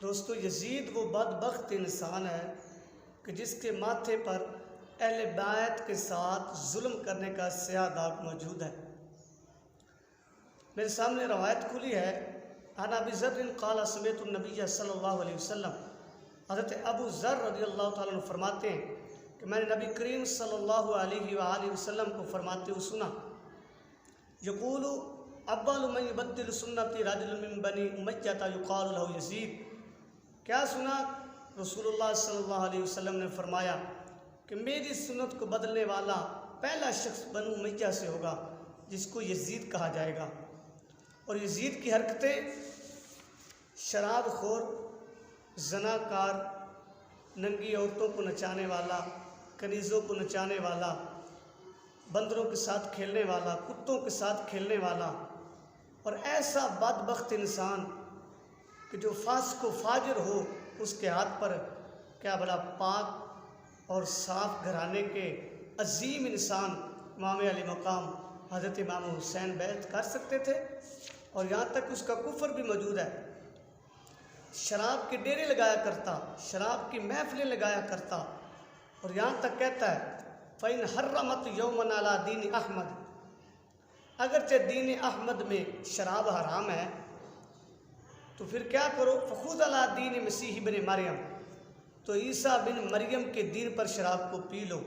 دوستو یزید وہ بدبخت انسان ہے کہ جس کے ماتھے پر اہل بیت کے ساتھ ظلم کرنے کا سیاہ داغ موجود ہے۔ میرے سامنے روایت کھلی ہے، عن ابی ذر قال سمعت النبی صلی اللہ علیہ وسلم، حضرت ابو ذر رضی اللہ تعالیٰ عنہ فرماتے ہیں کہ میں نے نبی کریم صلی اللہ علیہ وآلہ وسلم کو فرماتے ہوئے سنا، یقول اول من یبدل سنتی رجل من بنی امیہ یقال له یزید۔ کیا سنا؟ رسول اللہ صلی اللہ علیہ وسلم نے فرمایا کہ میری سنت کو بدلنے والا پہلا شخص بنو امیہ سے ہوگا جس کو یزید کہا جائے گا۔ اور یزید کی حرکتیں شراب خور، زناکار، ننگی عورتوں کو نچانے والا، کنیزوں کو نچانے والا، بندروں کے ساتھ کھیلنے والا، کتوں کے ساتھ کھیلنے والا، اور ایسا بدبخت انسان کہ جو فاسق و فاجر ہو، اس کے ہاتھ پر کیا بڑا پاک اور صاف گھرانے کے عظیم انسان امام علی مقام حضرت امام حسین بیعت کر سکتے تھے؟ اور یہاں تک اس کا کفر بھی موجود ہے۔ شراب کے ڈیرے لگایا کرتا، شراب کی محفلیں لگایا کرتا، اور یہاں تک کہتا ہے فَإِنْ حَرَّمَتْ يَوْمًا عَلَىٰ دِينِ احمد، اگرچہ دین احمد میں شراب حرام ہے تو پھر کیا کرو؟ فخذ علی دین مسیح بن مریم، تو عیسیٰ بن مریم کے دین پر شراب کو پی لو۔